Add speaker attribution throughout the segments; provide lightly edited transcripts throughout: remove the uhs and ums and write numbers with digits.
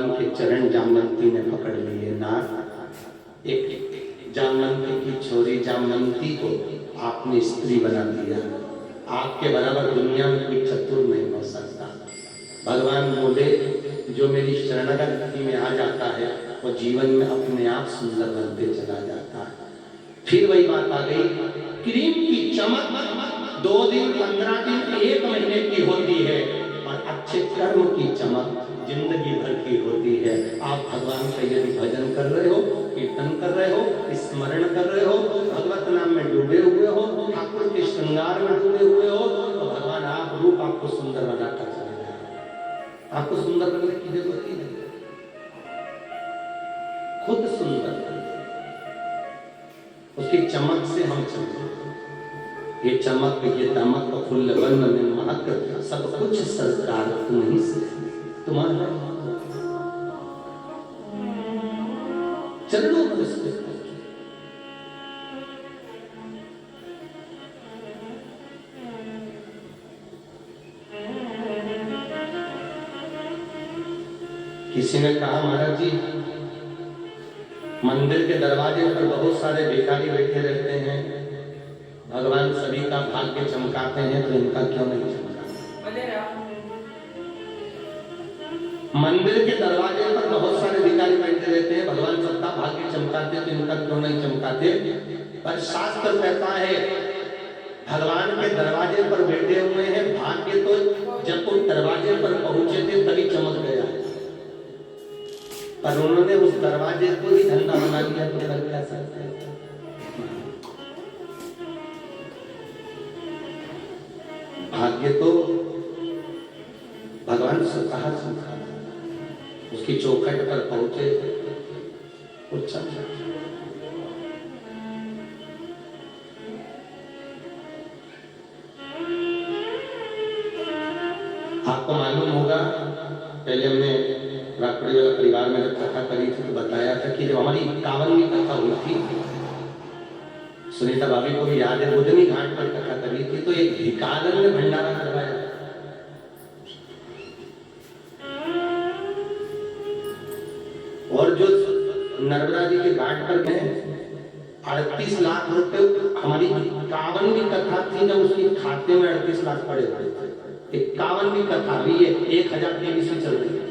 Speaker 1: भगवान के चरण जामवंती ने पकड़ लिए। नाथ, एक जामवंती की छोरी जामवंती को आपने स्त्री बना दिया, आपके बराबर दुनिया में कोई चतुर नहीं हो सकता। भगवान बोले, जो मेरी शरणागति में आ जाता है वो जीवन में अपने आप सुंदर बनते चला जाता है। फिर वही बात आ गई, क्रीम की चमक 2 दिन, 15 दिन, 1 महीने की होती है और अच्छे कर्म की चमक जिंदगी भर की होती है। आप भगवान का यदि भजन कर रहे हो, कीर्तन कर रहे हो, स्मरण कर रहे हो, भगवत नाम में डूबे हुए हो, ठाकुर के श्रृंगार में डूबे हुए हो, तो भगवान आप रूप आपको सुंदर बनाता चले जाएगा। आपको सुंदर बनने की जरूरत ही नहीं, खुद सुंदर उसकी चमक से हम चमके। ये चमक, ये दमक, फुल्ल वर्ण में महक, सब कुछ सरकार तुम्हीं से, तुम्हारा चरणों में किसी ने कहा, महाराज जी मंदिर के दरवाजे पर बहुत सारे भिखारी बैठे रहते हैं, भगवान सभी का भाग्य चमकाते हैं, तो इनका क्यों नहीं चमकाते? मंदिर के दरवाजे पर बहुत सारे भिखारी बैठे रहते हैं, भगवान सबका भाग्य चमकाते हैं, तो इनका क्यों नहीं चमकाते? पर शास्त्र कहता है भगवान के दरवाजे पर बैठे हुए हैं, भाग्य तो जब वो दरवाजे पर पहुंचे थे तभी चमक गया, पर उन्होंने उस दरवाजे को ही धंधा बना लिया, तो कर क्या सकते हैं? भाग्य तो भगवान स्वतः चमका, उसकी चौखट पर पहुंचे वो चमका। आपको मालूम होगा, पहले हमने राखड़ी वाला परिवार में जब कथा करी थी तो बताया था कि जब हमारी 51वीं कथा हुई थी, सुनीता भाभी को भी याद है, बुधनी घाट पर कथा करी थी, तो एक भिखारन ने भंडारा करवाया और जो नर्मदा जी के घाट पर गए 38 लाख रुपए, हमारी 51वीं कथा थी जब उसके खाते में 38 लाख पड़े हुए थे। 51वीं कथा भी है, 1023 में चल रही है।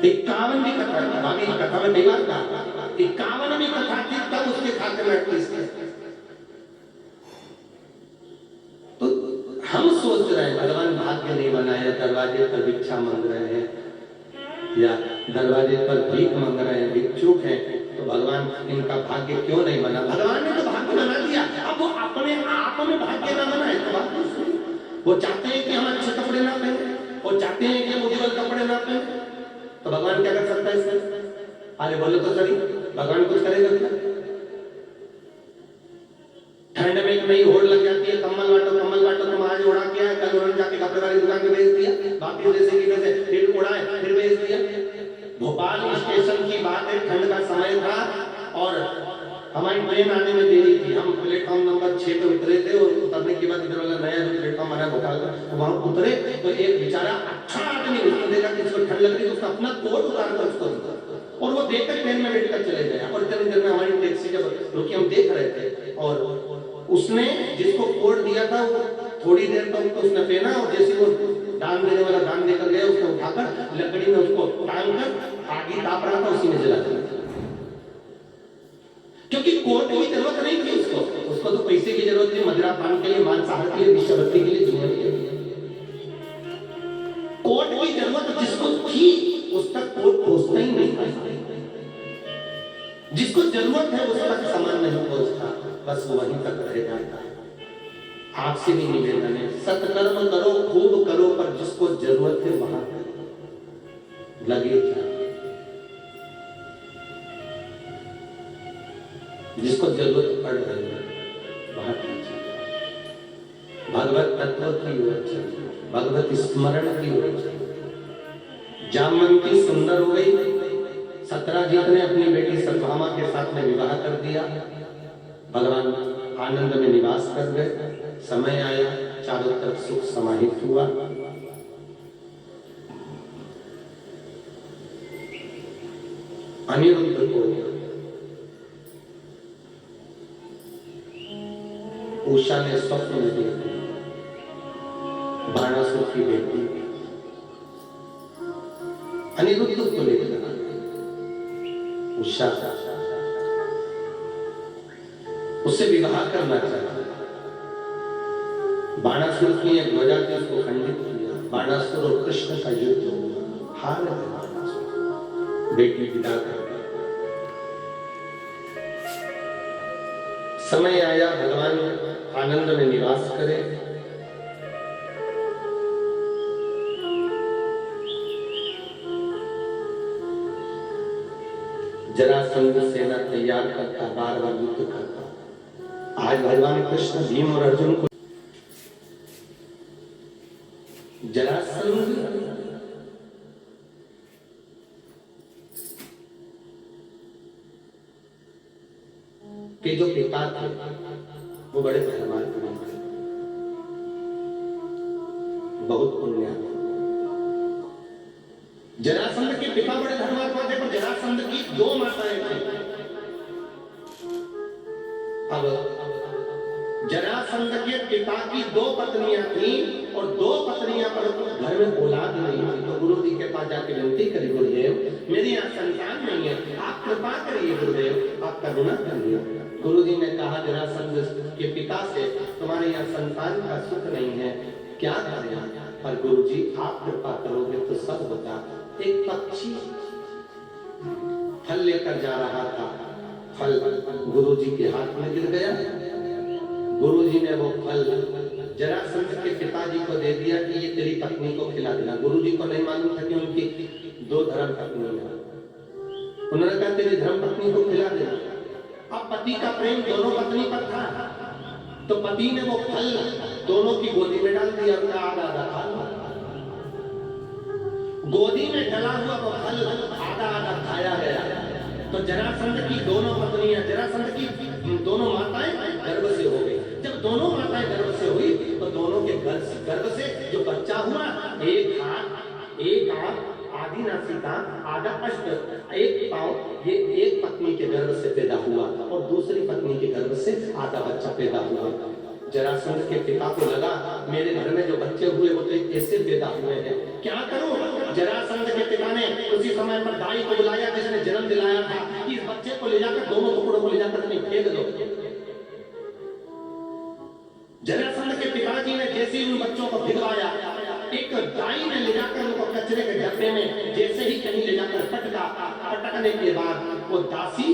Speaker 1: 51वीं कथा, भाभी कथा में कई बार कहा 51वीं कथा थी तब उसके खाते में 38 थे। तो हम सोच रहे हैं भगवान भाग्य नहीं बनाया, दरवाजे पर भिक्षा मांग रहे हैं या दरवाजे पर भीख मांग रहे हैं, भिक्षुक हैं, तो भगवान इनका भाग्य क्यों नहीं बना? भगवान ने तो भाग्य बना दिया, अब वो अपने आप में भाग्य ना बनाए तो बात नहीं। वो चाहते हैं कि हम अच्छे कपड़े ना पहने, वो चाहते हैं कि हम उज्जवल कपड़े ना पहने, तो भगवान क्या कर सकता है इसमें? अरे बोलो तो सही, भगवान कुछ करेगा क्या? ठंड में एक नई होड़ लग जाती है, कम्बल बांटो, तुम आज उड़ा के आए, कल उन्होंने जाके कपड़े वाली दुकान में बेच दिया, बाकी जैसे कि वैसे फिर उड़ाए, फिर बेच दिया। भोपाल स्टेशन की बात है, ठंड का समय था और हमारी ट्रेन आने में देरी थी, हम प्लेटफॉर्म नंबर 6 पे उतरे थे और उतरने के बाद इधर वाला नया जो प्लेटफॉर्म बना भोपाल का, तो वहां उतरे तो एक बेचारा अच्छा आदमी, उसने देखा कि इसको ठंड लग रही है, उसने अपना कोट उतार कर उसको दिया और वो देखकर ट्रेन में बैठ कर चले गए। और इतनी देर में हमारी टैक्सी जब रुकी, हम देख रहे थे और उसने जिसको कोट दिया था वो थोड़ी देर तक उसने पहना और जैसे वो दान देने वाला दान देकर गया, उसने उठाकर लकड़ी में उसको टांग कर आगे ताप रहा था, उसी में जला दिया, क्योंकि कोट की जरूरत नहीं थी उसको तो पैसे की जरूरत थी, मदिरा पान के लिए, मांसाहार के लिए, विषवृत्ति के लिए, जुए के लिए। कोट की जरूरत जिसको थी उस तक कोट पहुंचता ही नहीं, जिसको जरूरत है उस तक सामान नहीं पहुंचता, बस वो वहीं तक रह जाता है। आपसे भी निवेदन है, सत्कर्म करो, खूब करो, पर जिसको जरूरत है वहां लगे जाए, जिसको जरूरत पड़ रही है वहां भगवत तत्व की ओर चलिए, भगवत स्मरण की ओर चलिए। जामवंती सुंदर हो गई, सत्यराजीत ने अपनी बेटी सत्यभामा के साथ में विवाह कर दिया। भगवान आनंद में निवास कर गए। समय आया, चारों तरफ सुख समाहित हुआ। अनिरुद्ध को उषा ने स्वप्न में देखा, बाणासुर की बेटी अनिरुद्ध को लेकर उषा उससे विवाह करना चाहता। बाणासुर की एक ध्वजा थी, उसको खंडित किया। बाणासुर और कृष्ण का युद्ध हुआ, हार गए बाणासुर, बेटी विदा कर। समय आया, भगवान आनंद में निवास करे। जरासंध सेना तैयार करता, बार बार युद्ध करता। आज भगवान कृष्ण भीम और अर्जुन को जरासंध के जो पिता थे वो बड़े धर्मात्मा थे, बहुत पुण्यात्मा। जरासंध के पिता बड़े धर्मात्मा थे, पर जरासंध की दो माताएं थी। अब जरासंध के पिता की दो पत्नियां थी और दो पत्नियां पर घर में औलाद नहीं थी। तो गुरु जी के पास जाके विनती करी, गुरुदेव मेरे यहाँ संतान नहीं है, आप कृपा करिए गुरुदेव, आप करुणा करिए। गुरु जी ने कहा जरासंध के पिता से, तुम्हारे यहाँ संतान का सुख नहीं है, क्या करें? पर गुरु जी आप कृपा करोगे तो सब होगा। एक पक्षी फल लेकर जा रहा था, फल गुरु जी के हाथ में गिर गया। गुरुजी ने वो फल जरासंध के पिताजी को दे दिया कि ये तेरी पत्नी को खिला देना। गुरुजी को नहीं मालूम था कि उनकी दो धर्म पत्नी है। उन्होंने कहा तेरी धर्म पत्नी को खिला देना। अब पति का प्रेम दोनों पत्नी पर था, तो पति ने वो फल दोनों की गोदी में डाल दिया। उनका आधा आधा खा, गोदी में डला हुआ वो फल आधा आधा खाया गया। तो जरासंध की दोनों पत्नियां, जरासंध की दोनों माताएं गर्भ से हो गई। जब दोनों माताएं गर्भ से हुई तो दोनों के गर्भ से जो बच्चा हुआ, एक हाथ एक आंख आदि नासिका आधा अष्ट, एक पांव, ये एक पत्नी के गर्भ से पैदा हुआ और दूसरी पत्नी के गर्भ से आधा बच्चा पैदा हुआ। जरासंध के पिता को लगा मेरे घर में जो बच्चे हुए वो तो ऐसे पैदा हुए हैं, क्या करूं? जरासंध के पिता ने उसी समय पर दाई को बुलाया जिसने जन्म दिलाया था कि इस बच्चे को ले जाकर, दोनों टुकड़ों को ले जाकर कहीं फेंक दो। जरासंध के पिताजी ने जैसे ही उन बच्चों को भिगवाया, एक दाई ने ले जाकर उनको कचरे के डब्बे में जैसे ही कहीं ले जाकर पटका, पटकने के बाद वो दासी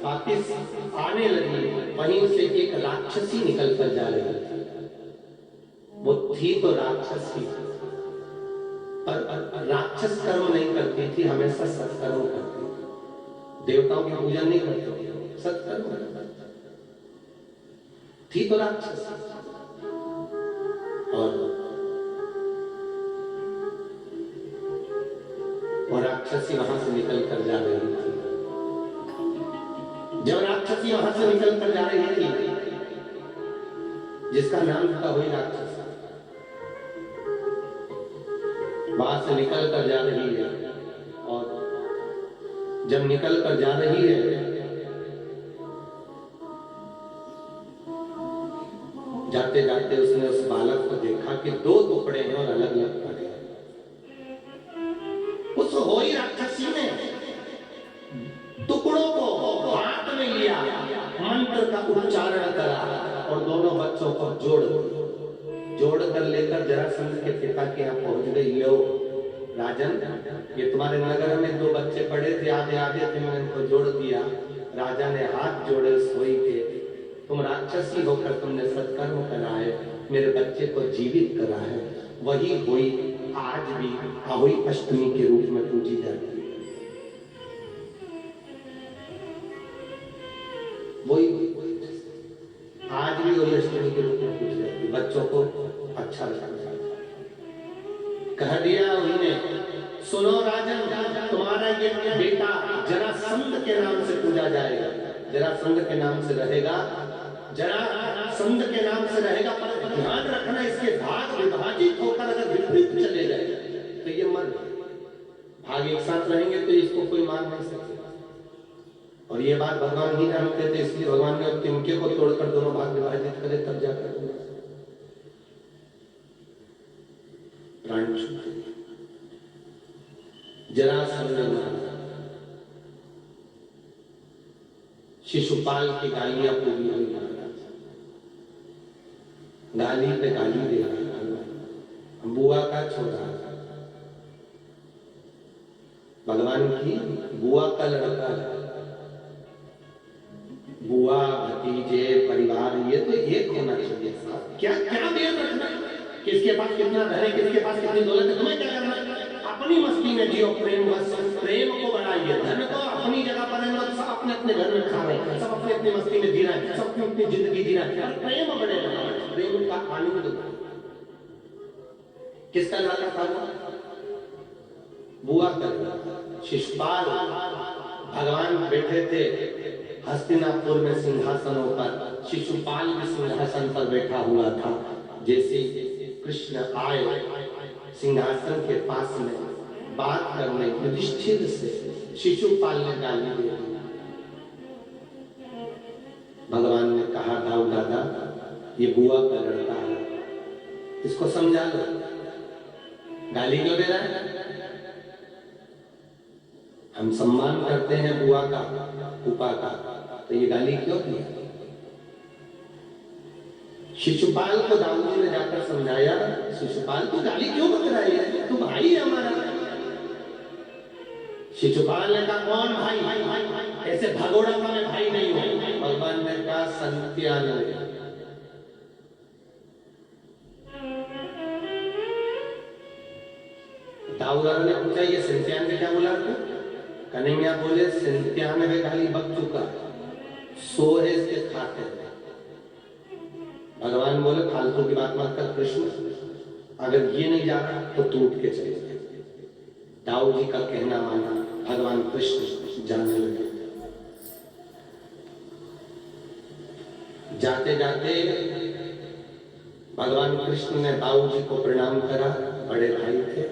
Speaker 1: वापिस आने लगी। वहीं से एक राक्षसी निकल कर जा रही थी। वो थी तो राक्षसी, पर राक्षस कर्म नहीं करती थी, हमेशा सत्कर्म करती थी। देवताओं की पूजन नहीं करती थी, सत्कर्म थी तो राक्षस। और राक्षसी वहां से निकल कर जा रही थी। जब राक्षसी वहां से निकल कर जा रही थी, जिसका नाम था वही राक्षस, वहां से निकल कर जा रही है। और जब निकल कर जा रही है, जाते जाते उसने उस बालक को देखा कि दो टुकड़े हैं और अलग अलग पड़े हैं। उस होई राक्षसी ने टुकड़ों को हाथ में लिया, मंत्र का उच्चारण करा और दोनों बच्चों को जोड़ कर लेकर जरासंध के पिता के यहाँ पहुंच गई। लो राजन, ये तुम्हारे नगर में दो बच्चे पड़े थे, आधे आधे थे, मैंने इनको जोड़ दिया। राजा ने हाथ जोड़े सोई के, तुम राक्षसी होकर तुमने सत्कर्म करा है, मेरे बच्चे को जीवित करा है। वही हुई आज भी अहोई अष्टमी के रूप में पूजी जाती है। वही आज भी वही अष्टमी के रूप में पूजी जाती है। बच्चों को अच्छा लगता है। कह दिया उन्होंने, सुनो राजन, तुम्हारा ये बेटा जरासंध के नाम से पूजा जाएगा, जरासंध के नाम से रहेगा। जरा संत के नाम से रहेगा, पर ध्यान रखना इसके भाग विभाजित होकर अगर विपरीत चले गए तो ये मर गए। भाग एक साथ रहेंगे तो इसको कोई मार नहीं सकता। और ये बात भगवान ही जानते थे, इसलिए भगवान ने तिनके को तोड़कर दोनों भाग विभाजित करे, तब जाकर प्राण छूटे। जरासंध शिशुपाल की गालियां पूरी हुई, गाली पे गाली दे रहा, बुआ का छोरा, भगवान की बुआ का लड़का, बुआ भतीजे परिवार ये तो एक होना चाहिए। क्या क्या देर रखना, किसके पास कितना घर है, किसके पास कितनी दौलत है, तुम्हें क्या करना? अपनी मस्ती में जियो, प्रेम बस, प्रेम को बढ़ाइए। धन तो अपनी जगह पर है, सब अपने अपने घर में खा रहे हैं, सब अपनी अपनी मस्ती में जी रहे हैं, सब अपनी अपनी जिंदगी जी रहे हैं, प्रेम बढ़ेगा, प्रेम का आनंद। किसका लड़का था? बुआ का। शिशुपाल भगवान बैठे थे हस्तिनापुर में सिंहासनों पर, शिशुपाल भी सिंहासन पर बैठा हुआ था। जैसे कृष्ण आए सिंहासन के पास में बात करने युधिष्ठिर से, शिशुपाल ने गाली दे दी। भगवान ने कहा, दाऊ दादा ये बुआ का लड़का है, इसको समझा लो। गाली क्यों दे रहा है? हम सम्मान करते हैं बुआ का, फूफा का, तो ये गाली क्यों दी? शिशुपाल को दाऊजी ने जाकर समझाया, शिशुपाल तू गाली क्यों बक रहा है, तू भाई है हमारा। शिशुपाल ने कहा, कौन भाई? ऐसे भगोड़ा का मैं भाई नहीं हूं। भगवान ने कहा, संत्यान। दाऊदा ने पूछा, ये संत्यान क्या बोला तू? कन्हैया बोले, 97 गाली बक चुका, 100 है इसके खाते। भगवान बोले, फालतू की बात मत कर कृष्ण, अगर ये नहीं जा रहा तो तू उठ के चले। दाऊ जी का कहना माना, भगवान कृष्ण जाने लगे। जाते जाते भगवान कृष्ण ने दाऊ जी को प्रणाम करा, बड़े भाई थे।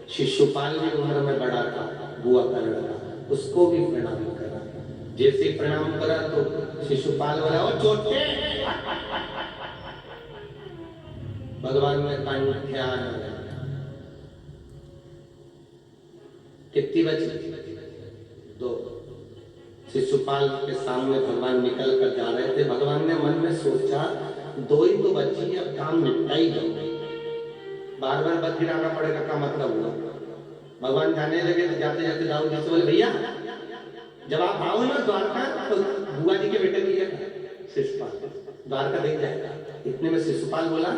Speaker 1: शिशुपाल भी उम्र में बड़ा था, बुआ का लड़का, उसको भी प्रणाम करा। जैसे प्रणाम करा तो शिशुपाल बोला, ओ छोटे। भगवान ने कंध्यान। कितनी बची? 2। शिशुपाल के सामने भगवान निकल कर जा रहे थे। भगवान ने मन में सोचा, 2 ही तो बची, अब काम निपटा ही दो, बार बार बच गिराना पड़ेगा, क्या मतलब हुआ? भगवान जाने लगे तो जाते जाते दाऊद जी से बोले, भैया जब आप आओ ना द्वारका तो बुआ जी के बेटे की शिशुपाल द्वारका देख जाएगा। इतने में शिशुपाल बोला,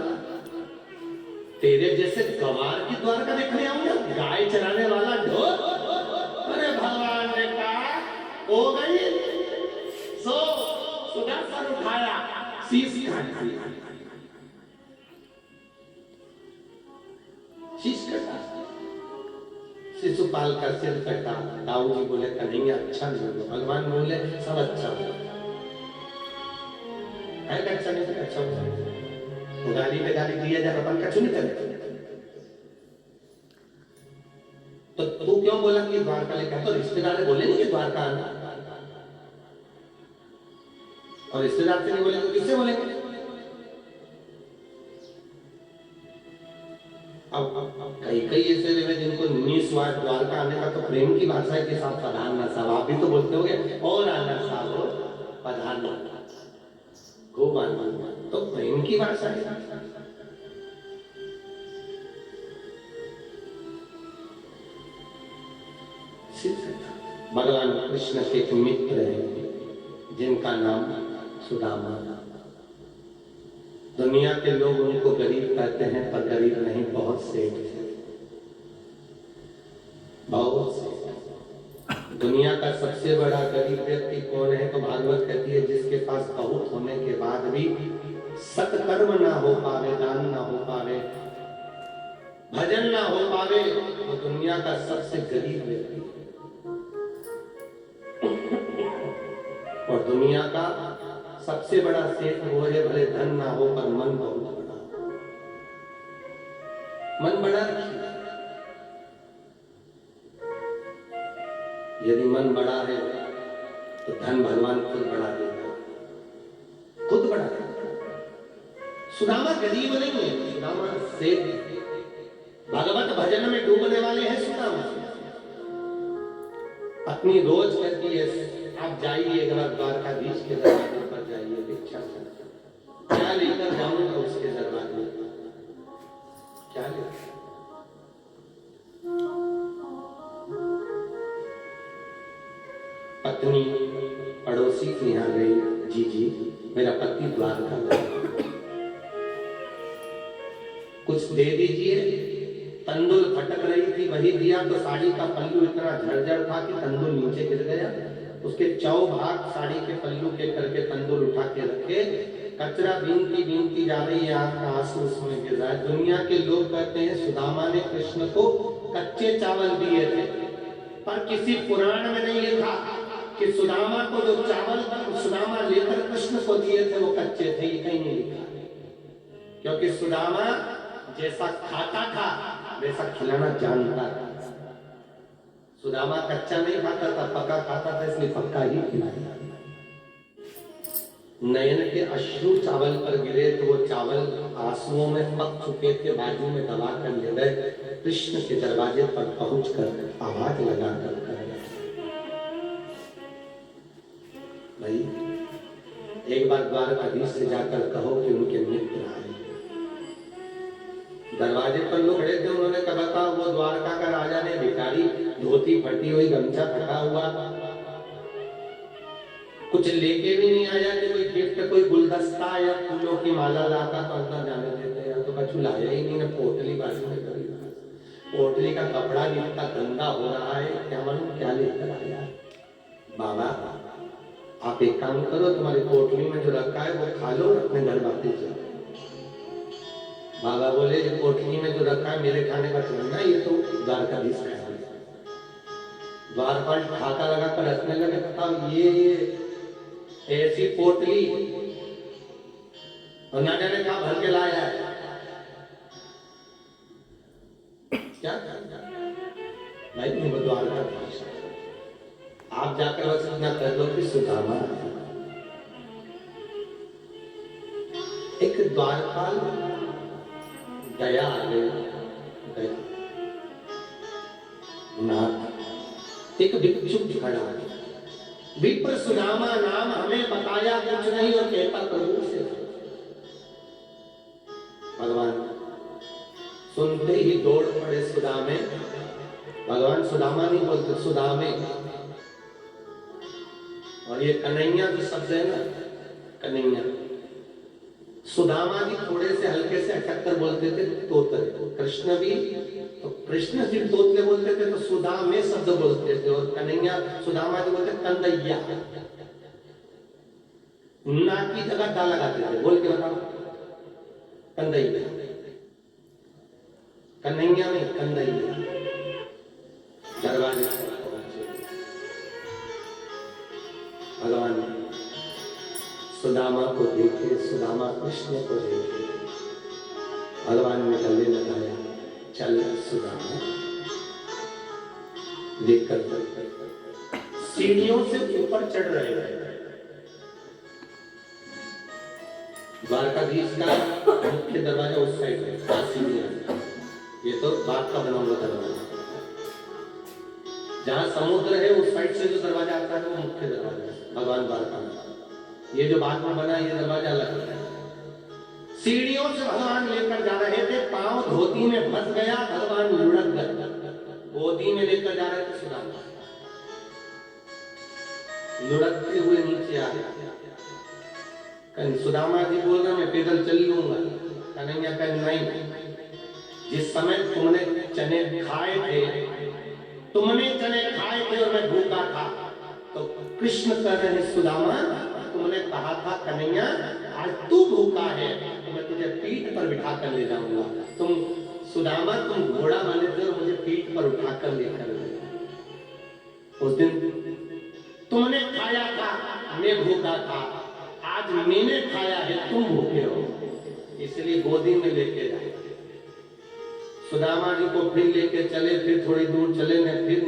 Speaker 1: तेरे जैसे गवार की द्वारका देखने आऊंगा, गाय चराने वाला ढोल। अरे भगवान ने कहा, हो गई सो सुदर्शन उठाया, शीश काट दिया, शीश कटा, शिशुपाल का सिर कटा। दाऊ जी बोले, कन्हैया अच्छा नहीं होगा। भगवान बोले, सब अच्छा होगा। अच्छा नहीं अच्छा होगा, तो गाली पे गाली दिया जाए, अपन का चुन करे। तो तू क्यों बोला कि द्वारका लेकर? तो रिश्तेदार बोले नहीं कि द्वारका आना, और रिश्तेदार से नहीं बोले तो किससे बोलेंगे? अब कई ऐसे लोग जिनको निस्वार्थ द्वारका आने का तो प्रेम की भाषा के साथ पधारना साहब, आप भी तो बोलते होगे, और आना साहब पधारना, खूब आना, तो प्रेम की भाषा है। भगवान कृष्ण के एक मित्र है जिनका नाम सुदामा। दुनिया के लोग उनको गरीब कहते हैं, पर गरीब नहीं, बहुत सेठ है, बहुत सेठ। दुनिया का सबसे बड़ा गरीब व्यक्ति कौन है? तो भागवत कहती है, जिसके पास बहुत होने के बाद भी सत्कर्म ना हो पावे, दान ना हो पावे, भजन ना हो पावे, वो दुनिया का सबसे गरीब व्यक्ति। और दुनिया का सबसे बड़ा सेठ वो है, भले धन ना हो पर मन बहुत बड़ा हो। मन बड़ा रखिए। यदि मन बड़ा है तो धन भगवान खुद बढ़ा देगा, खुद बढ़ा देगा। सुदामा गरीब नहीं है, सुदामा सेठ है। भगवत भजन में डूबने वाले हैं सुदामा। अपनी रोज कहती है, आप जाइए एक बार द्वारकाधीश के दरवाजे पर जाइए, भिक्षा क्या लेकर जाऊंगा उसके दरवाजे, क्या लेकर। पत्नी पड़ोसी के यहाँ गई, जी मेरा पति द्वारका गया, कुछ दे दीजिए। तंदुल फटक रही थी, वही दिया तो साड़ी का पल्लू इतना झरझर था कि तंदुल नीचे गिर गया। उसके चौ भाग साड़ी के पल्लू के करके तंदुल उठा के रखे। कचरा बीनती बीनती जा रही है, आंख का आंसू उसमें गिर रहा है। दुनिया के लोग कहते हैं सुदामा ने कृष्ण को कच्चे चावल दिए थे, पर किसी पुराण में नहीं लिखा कि सुदामा को जो चावल सुदामा लेकर कृष्ण को दिए थे वो कच्चे थे, ये कहीं नहीं लिखा। क्योंकि सुदामा जैसा खाता था वैसा खिलाना जानता था। सुदामा कच्चा नहीं खाता था, पका खाता था, इसलिए पक्का ही खिलाया। नयन के अश्रु चावल पर गिरे तो वो चावल आंसुओं में पक चुके थे, बाजू में दबा कर ले गए। कृष्ण के दरवाजे पर पहुंचकर आवाज लगाकर कर भाई, एक बार द्वारकाधीश से जाकर कहो कि उनके मित्र आए। दरवाजे पर लोग खड़े थे, उन्होंने कहा था वो द्वारका का राजा ने भिखारी, धोती फटी हुई, गमछा फटा हुआ, कुछ लेके भी नहीं आया कि कोई गिफ्ट, कोई गुलदस्ता या फूलों की माला लाता तो अंदर जाने देते, या तो कछु लाया ही नहीं। पोटली बाजू में करी, पोटली का कपड़ा भी इतना गंदा हो रहा है, क्या मालूम क्या लेकर आया। बाबा आप एक काम करो, तुम्हारी पोटली में जो रखा है वो खा लो, अपने घर वापस जाओ। बाबा बोले, ये पोटली में जो रखा है मेरे खाने का चलना, ये तो द्वारकाधीश का है। द्वारपाल खाका लगा कर हंसने लगे, बताओ ये ऐसी पोटली और ना जाने कहा भर के लाया है, क्या भाई तुम द्वारकाधीश। आप जाकर बस इतना कर दो कि सुदामा एक द्वारपाल दया आ गई, एक भिक्षुक खड़ा है, विप्र सुदामा नाम हमें बताया कुछ नहीं और कहता प्रभु से। भगवान सुनते ही दौड़ पड़े सुदामे। भगवान सुदामा नहीं बोलते, सुदामे। और ये कन्हैया जो शब्द है ना, कन्हैया, सुदामा जी थोड़े से हल्के से अटक बोलते थे तोतले, कृष्ण भी तो कृष्ण जी तोतले बोलते थे तो सुदामे शब्द बोलते थे, और कन्हैया सुदामा जी बोलते कंदैया, ना की जगह दा लगाते थे। बोल के बताओ, कंदैया, कन्हैया में कंदैया। दरवाजे भगवान सुदामा को देखे, सुदामा कृष्ण को देखे, भगवान ने गले लगाया, चल सुदामा। लेकर सीढ़ियों से ऊपर चढ़ रहे हैं। द्वारकाधीश का मुख्य दरवाजा उस साइड है, सीढ़ियां, ये तो बात का बना हुआ दरवाजा। जहां समुद्र है उस साइड से जो दरवाजा आता है वो मुख्य दरवाजा है भगवान द्वारका में। ये जो बाद में बना ये दरवाजा अलग है। सीढ़ियों से भगवान लेकर जा रहे थे, पांव धोती में फंस गया, भगवान लुढ़क गए, गोदी में लेकर जा रहे थे सुदामा, लुढ़कते हुए नीचे आ गए। सुदामा जी बोल रहे मैं पैदल चल लूंगा। कन्हैया कह नहीं, जिस समय तुमने चने खाए थे, तुमने चने खाए थे और मैं भूखा था, तो कृष्ण कह रहे सुदामा तुमने कहा था कन्हैया आज तू भूखा है तो मैं तुझे पीठ पर बिठा कर ले जाऊंगा। तुम सुदामा तुम घोड़ा बने थे और मुझे पीठ पर उठा कर लेकर गए। उस दिन तुमने खाया था, मैं भूखा था, आज मैंने खाया है, तुम भूखे हो, इसलिए गोदी में लेके जाए। सुदामा जी को फिर लेके चले, फिर थोड़ी दूर चले न, फिर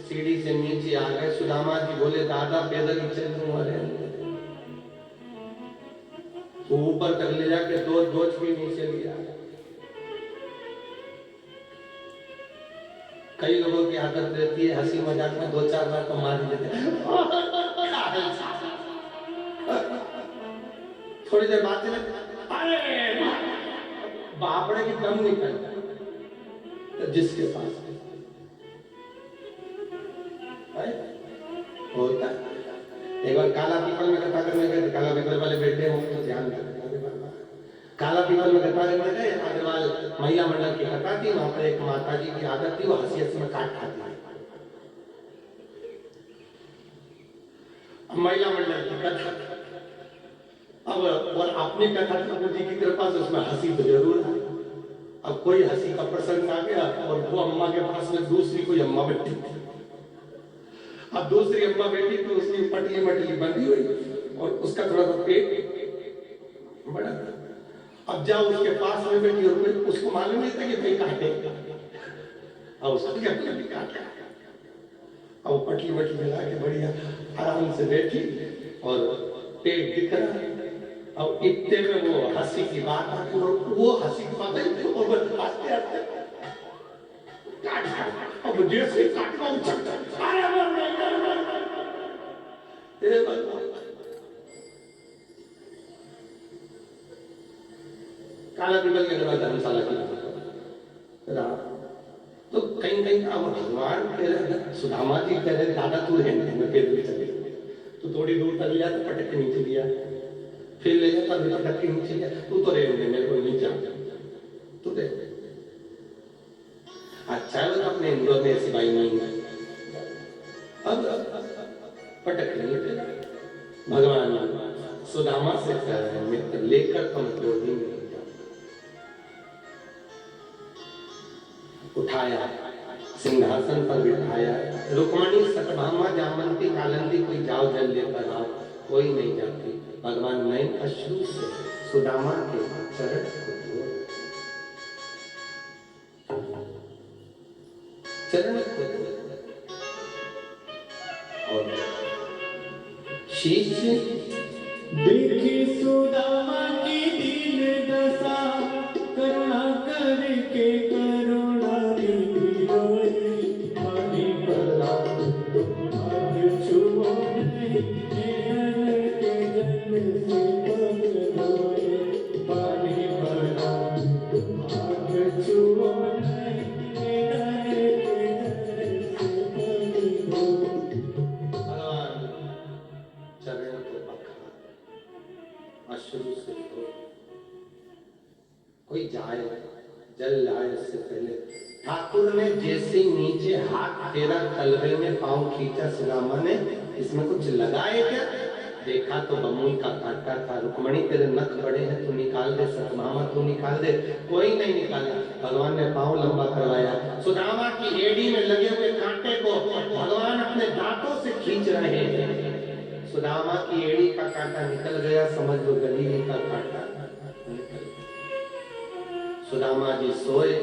Speaker 1: सीढ़ी से नीचे आ गए। सुदामा जी बोले दादा पैदल ही चल तुम्हारे, तो ऊपर तक ले जाके दो दोच भी नीचे लिया। कई लोगों की आदत रहती है हंसी मजाक में 2-4 बार तो मार देते हैं। थोड़ी देर बाद चले, अरे बापड़े की दम निकल तो जिसके पास होता। एक बार काला पीपल में कथा करने गए, काला पीपल वाले बैठे हो तो ध्यान रखना। काला पीपल में कथा करने गए, अग्रवाल महिला मंडल की कथा थी। वहां पर एक माता जी की आदत थी, वो हंसी हंसी में काट खाती है। महिला मंडल की कथा, अब और अपनी कथा ठाकुर जी की कृपा से उसमें हंसी तो जरूर है। अब कोई हंसी का प्रसंग आ गया और वो अम्मा के पास में दूसरी कोई अम्मा बैठी थी। अब दूसरी अम्मा बैठी तो उसकी पटली मटली बंधी हुई और उसका थोड़ा सा पेट बड़ा। अब जाओ उसके पास में बैठी और उसको मालूम नहीं था कि भाई काटे, अब उसको क्या काटा। अब पटली मटली मिला के बढ़िया आराम से बैठी और पेट दिख रहा है। अब इतने में वो हंसी की बात आती और वो हंसी की बात आई और वो हंसते हंसते काट, अब जैसे काटना उछलता, अरे काला पीपल के अग्रवाल धर्मशाला की तो कहीं कहीं अब भगवान कह रहे, सुदामा जी कह रहे दादा तू रहने में पैदल चले, तो थोड़ी दूर तक लिया तो पटक के नीचे दिया, फिर ले जाता भी पटक के नीचे दिया, तू तो रहने मेरे को नीचे तू दे। अच्छा है वो तो अपने इंदौर में ऐसी बाई नहीं है। अब पटक नहीं, भगवान सुदामा से कह रहे हैं मित्र लेकर तुम गोदी में उठाया, सिंहासन पर बिठाया। रुक्मणी सतभामा जामंती कालंदी कोई जाओ जल लेकर आओ, कोई नहीं जाती। भगवान नयन अश्रु से सुदामा के चरण को धो, चरण को और शीश
Speaker 2: देखी सुदामा की दीन दशा, करुणा करके करुणा निधि रोए। पानी भरा हाथ छुओ नहीं, नैनन के जल से पग धोए। पानी भरा हाथ छुओ नहीं, नैनन के जल से पग धोए।
Speaker 1: भगवान चरण को पकड़ा, अश्रु से धो। कोई जाए जल लाए उससे पहले ठाकुर ने जैसे नीचे हाथ फेरा, तलवे में पांव खींचा। सुदामा ने इसमें कुछ लगाए क्या? देखा तो बमूल का कांटा था। रुक्मणी तेरे नख बड़े हैं, तू निकाल दे। सतभामा तू निकाल दे। कोई नहीं निकाला। भगवान ने पांव लंबा करवाया। सुदामा की एड़ी में लगे हुए कांटे को भगवान अपने दांतों से खींच रहे हैं। सुदामा की एड़ी का कांटा निकल गया, समझ लो गली का कांटा निकल गया। सुदामा जी सोए,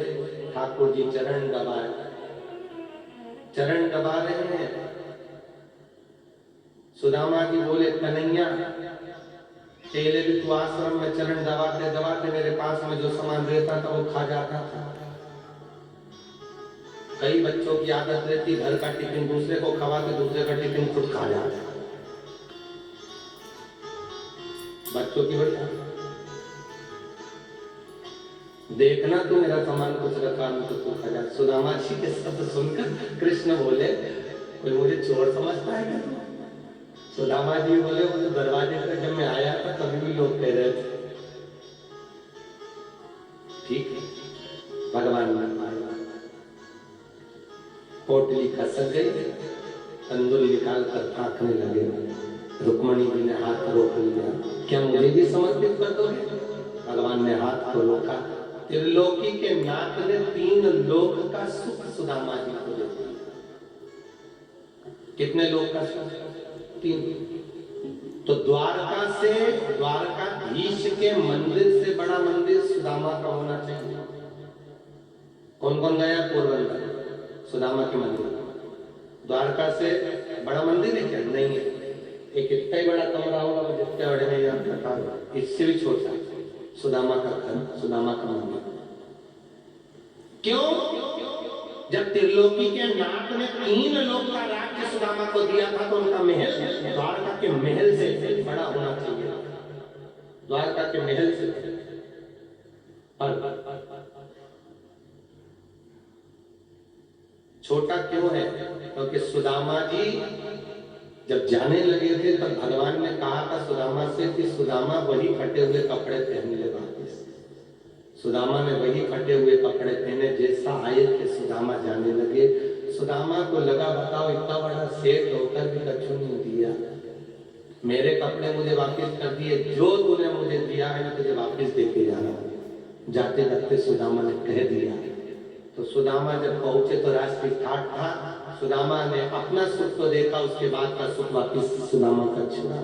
Speaker 1: ठाकुर जी चरण दबाए, चरण दबा रहे हैं। सुदामा जी बोले कन्हैया पहले भी तू आश्रम में चरण दबाते दबाते मेरे पास में जो सामान रहता था वो खा जाता था। कई बच्चों की आदत रहती घर का टिफिन दूसरे को खवाते, दूसरे का टिफिन खुद खा जाता। बच्चों की बड़ी देखना तू मेरा सामान कुछ रखा तो तू खा जा। सुदामा जी के शब्द सुनकर कृष्ण बोले कोई मुझे चोर समझता है क्या? सुदामा जी बोले वो तो दरवाजे पर जब मैं आया था तभी भी लोग कह रहे थे। ठीक है, भगवान पोटली खसक गई, तंदुल निकाल कर फाँकने लगे। रुक्मणी जी ने हाथ रोक लिया, क्या मुझे भी समर्पित कर दोगे? भगवान ने हाथ को रोका। त्रिलोकी के नाथ ने 3 लोक का सुख सुदामा जी को दे दिया। कितने लोक का सुख? 3। तो द्वारकाधीश के मंदिर से बड़ा मंदिर सुदामा का होना चाहिए। कौन कौन गया पोरबंदर सुदामा के मंदिर? द्वारका से बड़ा मंदिर है क्या? नहीं है। एक इतना ही बड़ा कमरा होगा जितने बड़े में यहाँ रखा हुआ, इससे भी छोटा सुदामा का घर, सुदामा का मंदिर। क्यों? जब त्रिलोकी के नाथ ने 3 लोक का राज्य सुदामा को दिया था तो उनका महल द्वारका के महल से बड़ा होना चाहिए। द्वारका के महल से छोटा क्यों है? क्योंकि सुदामा जी जब जाने लगे थे तब भगवान ने कहा था सुदामा से कि सुदामा वही फटे हुए कपड़े पहन ले वापिस। सुदामा ने वही फटे हुए कपड़े पहने जैसा आए थे सुदामा जाने लगे। सुदामा को लगा बताओ इतना बड़ा सेठ होकर भी कछु नहीं दिया, मेरे कपड़े मुझे वापस कर दिए, जो तूने मुझे दिया है मैं तुझे वापस देके जा रहा हूँ। जाते जाते सुदामा ने कह दिया। तो सुदामा जब पहुंचे तो रास्ते ठाट था। सुदामा ने अपना सुख तो देखा, उसके बाद का सुख वापस सुदामा का छुड़ा।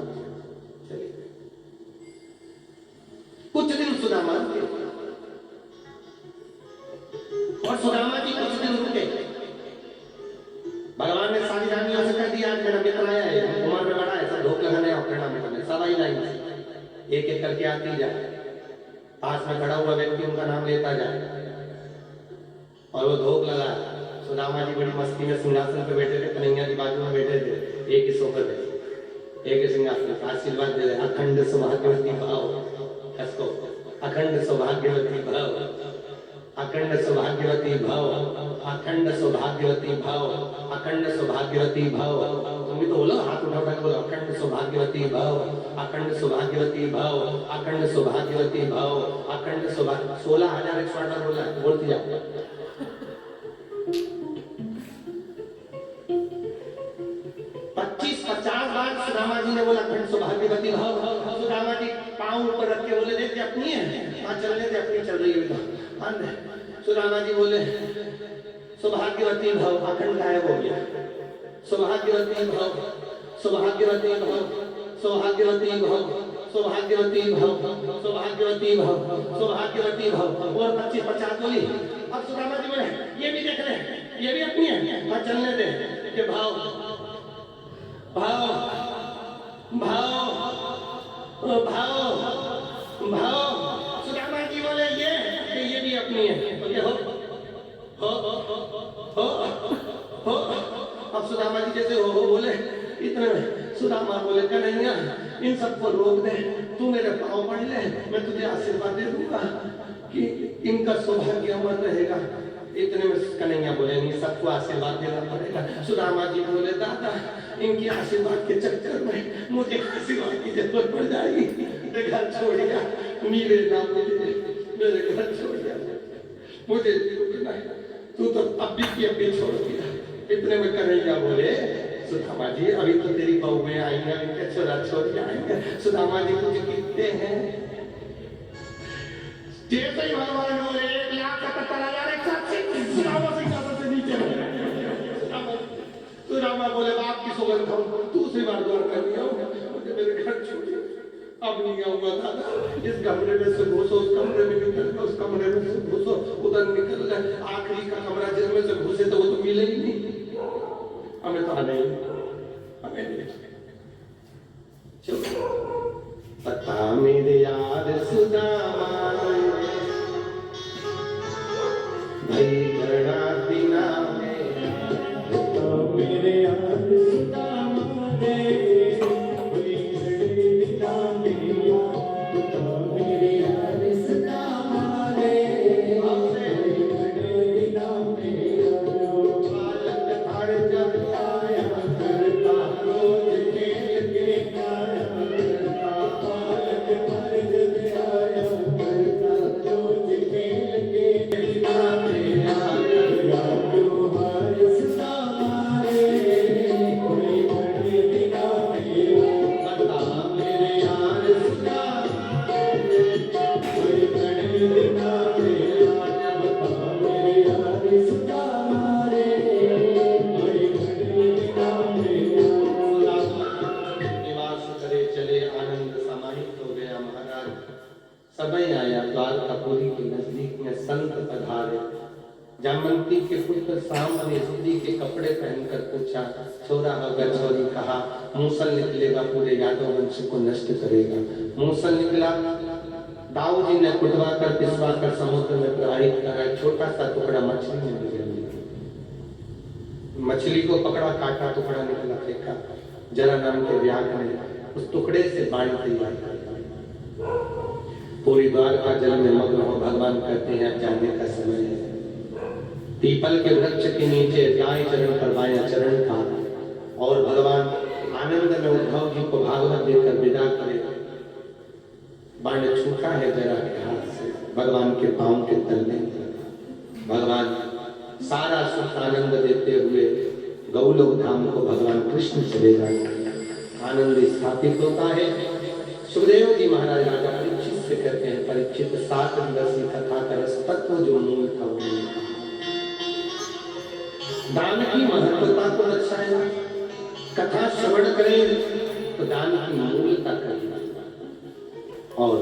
Speaker 1: कुछ दिन सुदामा और सुदामा जी कुछ दिन रुके। भगवान ने सारी रानियों से कह दिया आज मेरा मित्र आया है, उम्र में बड़ा है, सब धूप लगाने और प्रणाम करने, सब आई लाइन से एक एक करके आती जाए। पास में खड़ा हुआ व्यक्ति उनका नाम लेता जाए और वो धूप लगा। सुदामा जी बड़ी मस्ती में सिंहासन पे बैठे थे, कन्हैया जी बाजू में बैठे थे, एक ही सोफे पे, एक ही सिंहासन। आशीर्वाद दे रहे, अखंड सौभाग्यवती भाव, कसको अखंड सौभाग्यवती भाव, अखंड सौभाग्यवती भाव, अखंड सौभाग्यवती भाव, अखंड सौभाग्यवती भाव। तुम भी तो बोलो, हाथ उठा उठा बोलो, अखंड सौभाग्यवती भाव, अखंड सौभाग्यवती भाव, अखंड सौभाग्यवती भाव, अखंड सौभाग्य। 16,108 बोला, बोलती जाओ। 25-50 बार सुदामा जी ने बोला अखंड सौभाग्यवती भाव। सुदामा जी पांव ऊपर रख के बोले देखते अपनी है, हाँ चलने दे, अपनी चल रही है। सुदामा जी बोले सौभाग्यवती भाव, अखंड गायब हो गया। सौभाग्यवती भाव, सौभाग्यवती भाव, सौभाग्यवती भाव, सौभाग्यवती भाव, सौभाग्यवती भाव, सौभाग्यवती भाव। और 25-50 बोली। अब सुदामा जी बोले ये भी देख रहे, ये भी अपनी है, हाँ चलने दे। ये भाव भाव भाव भाव भाव। सुदामा जी बोले ये भी अपनी है, बोले हो। अब सुदामा जी जैसे हो बोले, इतने में सुदामा बोले कन्हैया इन सबको रोक दे, तू मेरे पाँव पड़ ले, मैं तुझे आशीर्वाद दे दूंगा कि इनका सौभाग्य अमर रहेगा। इतने में कन्हैया बोले नहीं, सबको आशीर्वाद देना पड़ेगा। सुदामा जी बोले दादा इनकी आशीर्वाद के चक्कर में मुझे आशीर्वाद की जरूरत पड़ जाएगी, मेरे घर छोड़ दिया, मेरे नाम मेरे घर छोड़ दिया, मुझे तू तो अभी की अभी छोड़ दिया। इतने में कन्हैया बोले सुदामा जी अभी तो तेरी बहू में आएंगे, इनके छोरा छोड़ के आएंगे। सुदामा जी मुझे कितने हैं? जैसे ही भगवान बोले 1,77,187 सुदामा सिंहासन से नीचे सुदामा बोले बाप की सौगंध खाऊं, दूसरी बार द्वार कर दिया, मुझे मेरे घर छोड़िए, अब नहीं आऊंगा दादा। इस कमरे में से घुसो, उस कमरे में निकल गए, उस कमरे में से घुसो, उधर निकल गए, आखिरी का कमरा जिसमें से घुसे तो वो तो मिले ही नहीं, हमें तो नहीं, हमें नहीं। चलो पता मेरे यार सुदामा भाई घड़ा बिना
Speaker 2: मेरे यार सुदामा रे, कोई घड़े बिना मेरा, मेरे यार सुदामा रे, कोई घड़े बिना मेरा। बालक हर जब आया करता, रोज खेल के आया करता, बालक हर जब आया करता, रोज खेल के बिना मेरा।
Speaker 1: संत पधारे। जामवंती के पुत्र शाम ने स्त्री के कपड़े पहनकर पूछा, छोरा होगा छोरी, कहा मूसल निकलेगा पूरे यादव वंश को नष्ट करेगा। मूसल निकला, दाऊ जी ने कुटवा कर पिसवा कर समुद्र में प्रवाहित करा। छोटा सा टुकड़ा मछली में निकल गया, मछली को पकड़ा, काटा, टुकड़ा निकला, फेंका। जरा नाम के व्याघ्र ने उस टुकड़े से बाण तैयार किया। पूरी द्वारका जल में मग्न हो भगवान कहते हैं अब जाने का समय है। पीपल के वृक्ष के नीचे दाएं चरण पर बायां चरण था और भगवान आनंद में उद्धव जी को भागवत देकर विदा करे। बाण छूटा है जरा के हाथ से, भगवान के पांव के तलने। भगवान सारा सुख आनंद देते हुए गौलोक धाम को भगवान कृष्ण चले जाते। आनंद स्थापित होता है। सुखदेव जी महाराज राजा परीक्षित से कहते हैं, परीक्षित 7 दिवसीय कथा का तत्व जो मूल था वो दान की महत्वता को दर्शाएगा। कथा श्रवण करें तो दान की मूलता करें और